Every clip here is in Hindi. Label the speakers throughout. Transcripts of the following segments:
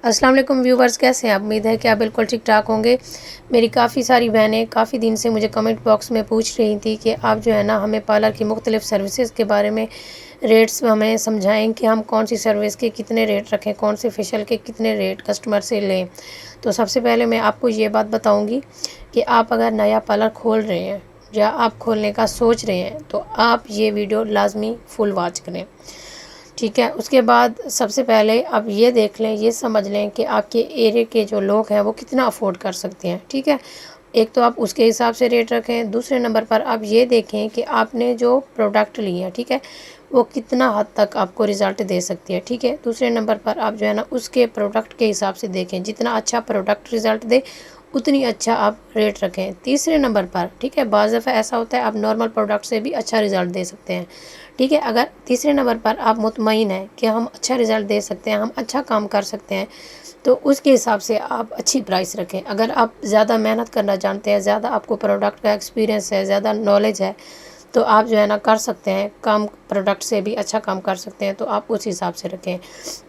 Speaker 1: अस्सलाम वालेकुम व्यूवर्स, कैसे हैं आप? उम्मीद है कि आप बिल्कुल ठीक ठाक होंगे। मेरी काफ़ी सारी बहनें काफ़ी दिन से मुझे कमेंट बॉक्स में पूछ रही थी कि आप जो है ना हमें पार्लर की मुख्तलिफ़ सर्विसेज के बारे में रेट्स हमें समझाएं कि हम कौन सी सर्विस के कितने रेट रखें, कौन से फेशियल के कितने रेट कस्टमर से लें। तो सबसे पहले मैं आपको ये बात बताऊँगी कि आप अगर नया पार्लर खोल रहे हैं या आप खोलने का सोच रहे हैं तो आप ये वीडियो लाजमी फुल वॉच करें, ठीक है। उसके बाद सबसे पहले आप ये देख लें, ये समझ लें कि आपके एरिया के जो लोग हैं वो कितना अफोर्ड कर सकते हैं, ठीक है। एक तो आप उसके हिसाब से रेट रखें। दूसरे नंबर पर आप ये देखें कि आपने जो प्रोडक्ट लिए हैं, ठीक है, वो कितना हद तक आपको रिज़ल्ट दे सकती है, ठीक है। दूसरे नंबर पर आप जो है ना उसके प्रोडक्ट के हिसाब से देखें, जितना अच्छा प्रोडक्ट रिज़ल्ट दे उतनी अच्छा आप रेट रखें। तीसरे नंबर पर, ठीक है, बाज़ दफ़ा ऐसा होता है आप नॉर्मल प्रोडक्ट से भी अच्छा रिज़ल्ट दे सकते हैं, ठीक है। अगर तीसरे नंबर पर आप मुतमईन हैं कि हम अच्छा रिज़ल्ट दे सकते हैं, हम अच्छा काम कर सकते हैं, तो उसके हिसाब से आप अच्छी प्राइस रखें। अगर आप ज़्यादा मेहनत करना जानते हैं, ज़्यादा आपको प्रोडक्ट का एक्सपीरियंस है, ज़्यादा नॉलेज है, तो आप जो है ना कर सकते हैं, कम प्रोडक्ट से भी अच्छा काम कर सकते हैं, तो आप उस हिसाब से रखें।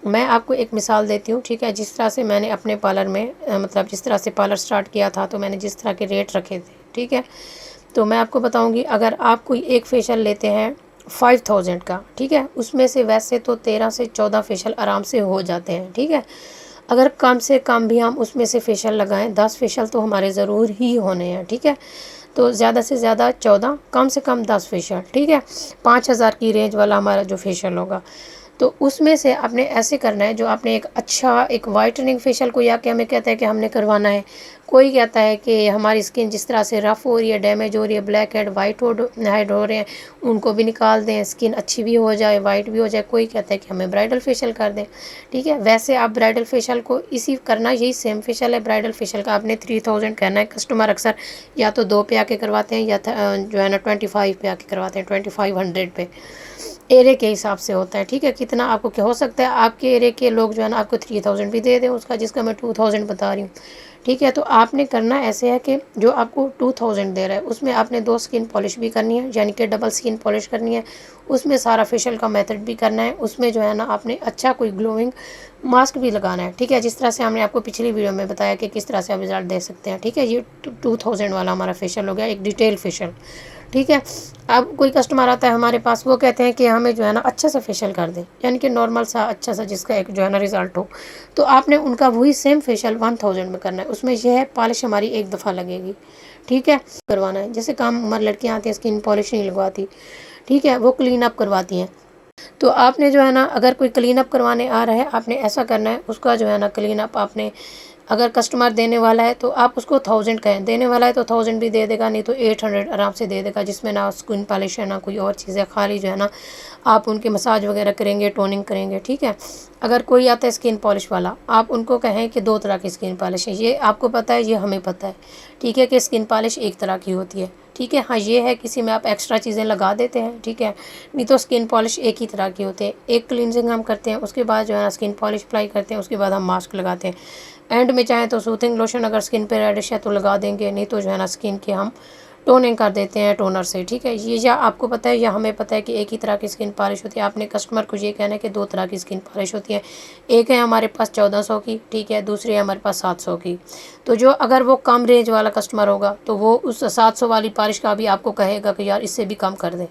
Speaker 1: मैं आपको एक मिसाल देती हूँ, ठीक है। जिस तरह से मैंने अपने पार्लर में मतलब जिस तरह से पार्लर स्टार्ट किया था तो मैंने जिस तरह के रेट रखे थे, ठीक है। तो मैं आपको बताऊँगी, अगर आप कोई एक फेशियल लेते हैं 5000 का, ठीक है, उसमें से वैसे तो 13 से 14 फेशियल आराम से हो जाते हैं, ठीक है। अगर कम से कम भी हम उसमें से फेशियल लगाएं, 10 फेशियल तो हमारे ज़रूर ही होने हैं, ठीक है। तो ज़्यादा से ज़्यादा 14, कम से कम 10 फेशियल, ठीक है। 5000 की रेंज वाला हमारा जो फेशियल होगा, तो उसमें से आपने ऐसे करना है, जो आपने एक अच्छा एक वाइटनिंग फेशियल कोई आके हमें कहता है कि हमने करवाना है, कोई कहता है कि हमारी स्किन जिस तरह से रफ़ हो रही है, डैमेज हो रही है, ब्लैक हेड हो रहे हैं, उनको भी निकाल दें, स्किन अच्छी भी हो जाए, वाइट भी हो जाए। कोई कहता है कि हमें ब्राइडल फेशियल कर दें, ठीक है। वैसे आप ब्राइडल फेशियल को इसी करना, यही सेम फेशियल है ब्राइडल फेशियल का, आपने 3000 करना है। कस्टमर अक्सर या तो 2 पे आके करवाते हैं या जो है ना 25 पे आके करवाते हैं, 2500 पे। एरिया के हिसाब से होता है, ठीक है। कितना आपको क्या हो सकता है, आपके एरिया के लोग जो है ना आपको 3000 भी दे दें उसका, जिसका मैं 2000 बता रही हूँ, ठीक है। तो आपने करना ऐसे है कि जो आपको 2000 दे रहा है उसमें आपने 2 स्किन पॉलिश भी करनी है, यानी कि डबल स्किन पॉलिश करनी है। उसमें सारा फेशियल का मेथड भी करना है। उसमें जो है ना आपने अच्छा कोई ग्लोइंग मास्क भी लगाना है, ठीक है। जिस तरह से हमने आपको पिछली वीडियो में बताया कि किस तरह से आप रिजल्ट दे सकते हैं, ठीक है। ये 2000 वाला हमारा फेशियल हो गया, एक डिटेल फेशियल, ठीक है। अब कोई कस्टमर आता है हमारे पास, वो कहते हैं कि हमें जो है ना अच्छा सा फेशियल कर दें, यानी कि नॉर्मल सा अच्छा सा जिसका एक जो है ना रिज़ल्ट हो, तो आपने उनका वही सेम फेशियल 1000 में करना है। उसमें यह है पॉलिश हमारी एक दफ़ा लगेगी, ठीक है, करवाना है। जैसे कम उम्र लड़कियाँ आती हैं स्किन पॉलिश नहीं लगवाती, ठीक है, वो क्लीन अप करवाती हैं। तो आपने जो है ना अगर कोई क्लीन अप करवाने आ रहा है, आपने ऐसा करना है, उसका जो है ना क्लीन अप आपने, अगर कस्टमर देने वाला है तो आप उसको 1000 कहें, देने वाला है तो 1000 भी दे देगा, नहीं तो 800 आराम से दे देगा, जिसमें ना स्किन पॉलिश है ना कोई और चीज़ है, खाली जो है ना आप उनके मसाज वगैरह करेंगे, टोनिंग करेंगे, ठीक है। अगर कोई आता है स्किन पॉलिश वाला, आप उनको कहें कि 2 तरह की स्किन पॉलिश है, ये आपको पता है, ये हमें पता है, ठीक है, कि स्किन पॉलिश एक तरह की होती है, ठीक है। हाँ, ये है किसी में आप एक्स्ट्रा चीज़ें लगा देते हैं, ठीक है, नहीं तो स्किन पॉलिश एक ही तरह की होती है। एक क्लिनजिंग हम करते हैं, उसके बाद जो है ना स्किन पॉलिश अप्लाई करते हैं, उसके बाद हम मास्क लगाते हैं। एंड में चाहें तो सूथिंग लोशन अगर स्किन पे रेडिश है तो लगा देंगे, नहीं तो जो है ना स्किन के हम टोनिंग कर देते हैं टोनर से, ठीक है। ये या आपको पता है या हमें पता है कि एक ही तरह की स्किन पॉलिश होती है। आपने कस्टमर को ये कहना है कि 2 तरह की स्किन पॉलिश होती है, एक है हमारे पास 1400 की, ठीक है, दूसरी है हमारे पास 700 की। तो जो अगर वो कम रेंज वाला कस्टमर होगा तो वो उस 700 वाली पॉलिश का भी आपको कहेगा कि यार इससे भी कम कर दें,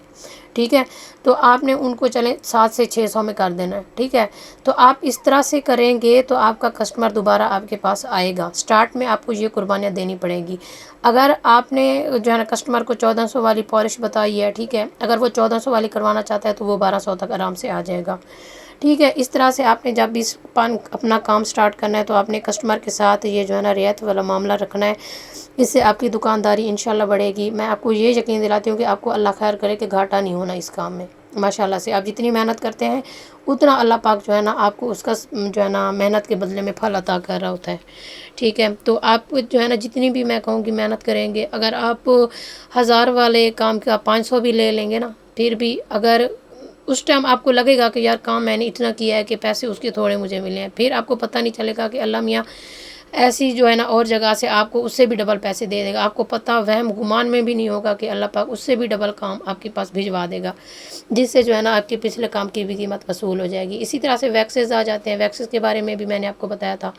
Speaker 1: ठीक है। तो आपने उनको चलें 7 से 600 में कर देना है, ठीक है। तो आप इस तरह से करेंगे तो आपका कस्टमर दोबारा आपके पास आएगा। स्टार्ट में आपको ये कुर्बानियाँ देनी पड़ेगी। अगर आपने जो है ना कस्टमर को 1400 वाली पॉलिश बताई है, ठीक है, अगर वो 1400 वाली करवाना चाहता है तो वो 1200 तक आराम से आ जाएगा, ठीक है। इस तरह से आपने जब भी अपना काम स्टार्ट करना है तो आपने कस्टमर के साथ ये जो है ना रियायत वाला मामला रखना है। इससे आपकी दुकानदारी इंशाल्लाह बढ़ेगी। मैं आपको ये यकीन दिलाती हूँ कि आपको अल्लाह खैर करे कि घाटा नहीं होना इस काम में। माशाल्लाह से आप जितनी मेहनत करते हैं उतना अल्लाह पाक जो है ना आपको उसका जो है ना मेहनत के बदले में फल अता कर रहा होता है, ठीक है। तो आप जो है ना जितनी भी मैं कहूँगी मेहनत करेंगे, अगर आप 1000 वाले काम का 500 भी ले लेंगे ना, फिर भी अगर उस टाइम आपको लगेगा कि यार काम मैंने इतना किया है कि पैसे उसके थोड़े मुझे मिले हैं, फिर आपको पता नहीं चलेगा कि अल्लाह मियाँ ऐसी जो है ना और जगह से आपको उससे भी डबल पैसे दे देगा। आपको पता वहम गुमान में भी नहीं होगा कि अल्लाह पाक उससे भी डबल काम आपके पास भिजवा देगा, जिससे जो है ना आपके पिछले काम की भी कीमत वसूल हो जाएगी। इसी तरह से वैक्सेस आ जाते हैं। वैक्सेस के बारे में भी मैंने आपको बताया था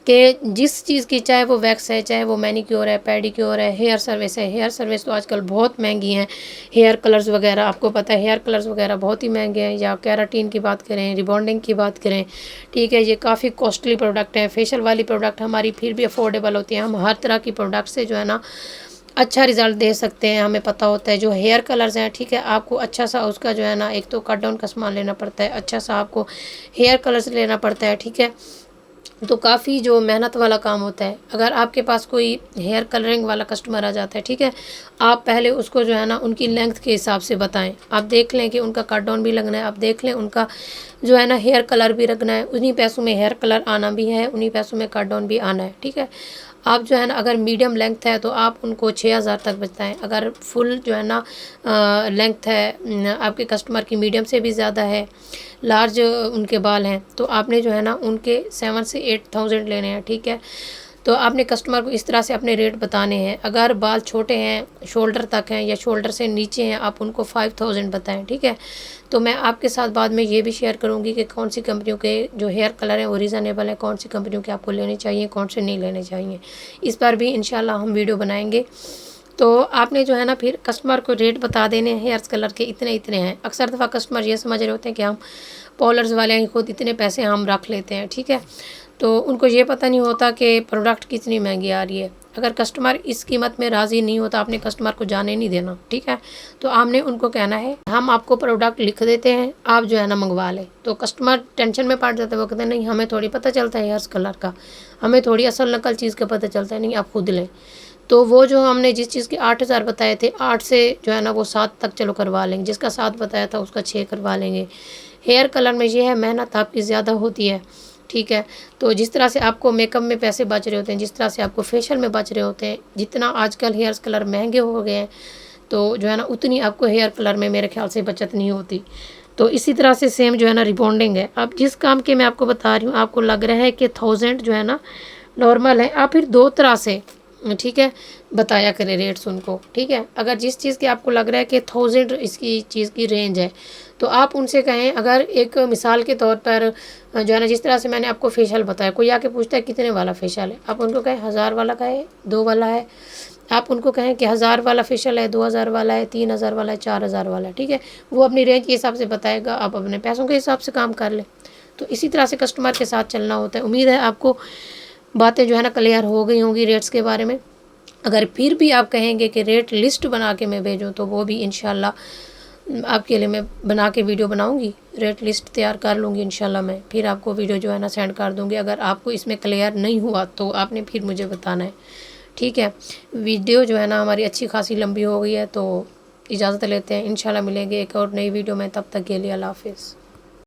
Speaker 1: कि जिस चीज़ की, चाहे वो वैक्स है, चाहे वो मैनीक्योर है, पेडिक्योर है, हेयर सर्विस है। हेयर सर्विस तो आजकल बहुत महंगी हैं। हेयर कलर्स वगैरह, आपको पता है हेयर कलर्स वगैरह बहुत ही महंगे हैं। या केराटिन की बात करें, रिबॉन्डिंग की बात करें, ठीक है, ये काफ़ी कॉस्टली प्रोडक्ट हैं। फेशियल वाली प्रोडक्ट हमारी फिर भी अफोर्डेबल होती है। हम हर तरह की प्रोडक्ट से जो है ना अच्छा रिज़ल्ट दे सकते हैं, हमें पता होता है। जो हेयर कलर्स हैं, ठीक है, आपको अच्छा सा उसका जो है ना एक तो कट डाउन का सामान लेना पड़ता है, अच्छा सा आपको हेयर कलर्स लेना पड़ता है, ठीक है। तो काफ़ी जो मेहनत वाला काम होता है। अगर आपके पास कोई हेयर कलरिंग वाला कस्टमर आ जाता है, ठीक है, आप पहले उसको जो है ना उनकी लेंथ के हिसाब से बताएं। आप देख लें कि उनका कट डाउन भी लगना है, आप देख लें उनका जो है ना हेयर कलर भी रखना है। उन्हीं पैसों में हेयर कलर आना भी है, उन्हीं पैसों में कट डाउन भी आना है, ठीक है। आप जो है ना अगर मीडियम लेंथ है तो आप उनको 6,000 तक बताएं। अगर फुल जो है ना लेंथ है आपके कस्टमर की, मीडियम से भी ज़्यादा है, लार्ज उनके बाल हैं, तो आपने जो है ना उनके 7 से 8,000 लेने हैं, ठीक है। तो आपने कस्टमर को इस तरह से अपने रेट बताने हैं। अगर बाल छोटे हैं, शोल्डर तक हैं या शोल्डर से नीचे हैं, आप उनको 5,000 बताएं, ठीक है। तो मैं आपके साथ बाद में ये भी शेयर करूंगी कि कौन सी कंपनियों के जो हेयर कलर हैं वो रीज़नेबल है, कौन सी कंपनियों के आपको लेने चाहिए, कौन से नहीं लेने चाहिए। इस पर भी इंशाल्लाह हम वीडियो बनाएंगे। तो आपने जो है ना फिर कस्टमर को रेट बता देने हैं, हेयर कलर के इतने इतने हैं। अक्सर दफ़ा कस्टमर ये समझ रहे होते हैं कि हम पॉलर्स वाले हैं, खुद इतने पैसे हम रख लेते हैं, ठीक है। तो उनको ये पता नहीं होता कि प्रोडक्ट कितनी महंगी आ रही है। अगर कस्टमर इस कीमत में राज़ी नहीं होता, आपने कस्टमर को जाने नहीं देना, ठीक है। तो आपने उनको कहना है हम आपको प्रोडक्ट लिख देते हैं, आप जो है ना मंगवा लें। तो कस्टमर टेंशन में पड़ जाता है, वो कहते हैं नहीं हमें थोड़ी पता चलता है हेयर कलर का, हमें थोड़ी असल नकल चीज़ का पता चलता है, नहीं आप खुद लें। तो वो जो हमने जिस चीज़ के 8,000 बताए थे, 8 से जो है ना वो 7 तक चलो करवा लेंगे, जिसका 7 बताया था उसका 6 करवा लेंगे। हेयर कलर में ये है मेहनत आपकी ज़्यादा होती है, ठीक है। तो जिस तरह से आपको मेकअप में पैसे बच रहे होते हैं, जिस तरह से आपको फेशियल में बच रहे होते हैं, जितना आजकल हेयर कलर महंगे हो गए हैं, तो जो है ना उतनी आपको हेयर कलर में मेरे ख्याल से बचत नहीं होती। तो इसी तरह से सेम जो है ना रिबॉन्डिंग है। अब जिस काम के मैं आपको बता रही हूँ, आपको लग रहा है कि 1000 जो है ना नॉर्मल है, आप फिर 2 तरह से, ठीक है, बताया करें रेट्स उनको, ठीक है। अगर जिस चीज़ की आपको लग रहा है कि 1000 इसकी चीज़ की रेंज है, तो आप उनसे कहें। अगर एक मिसाल के तौर पर जो है ना जिस तरह से मैंने आपको फेशियल बताया, कोई आके पूछता है कितने वाला फेशियल है, आप उनको कहें 1000 वाला का है, 2 वाला है। आप उनको कहें कि 1000 वाला फेशियल है, 2000 वाला है, 3000 वाला है, 4000 वाला है, ठीक है। वो अपनी रेंज के हिसाब से बताएगा, आप अपने पैसों के हिसाब से काम कर लें। तो इसी तरह से कस्टमर के साथ चलना होता है। उम्मीद है आपको बातें जो है ना क्लियर हो गई होंगी रेट्स के बारे में। अगर फिर भी आप कहेंगे कि रेट लिस्ट बना के मैं भेजूँ, तो वो भी इंशाल्लाह आपके लिए मैं बना के वीडियो बनाऊंगी, रेट लिस्ट तैयार कर लूँगी इंशाल्लाह। मैं फिर आपको वीडियो जो है ना सेंड कर दूँगी। अगर आपको इसमें क्लियर नहीं हुआ तो आपने फिर मुझे बताना है, ठीक है। वीडियो जो है ना हमारी अच्छी खासी लंबी हो गई है, तो इजाज़त लेते हैं। इंशाल्लाह मिलेंगे एक और नई वीडियो में, तब तक के लिए अल्लाह हाफिज़।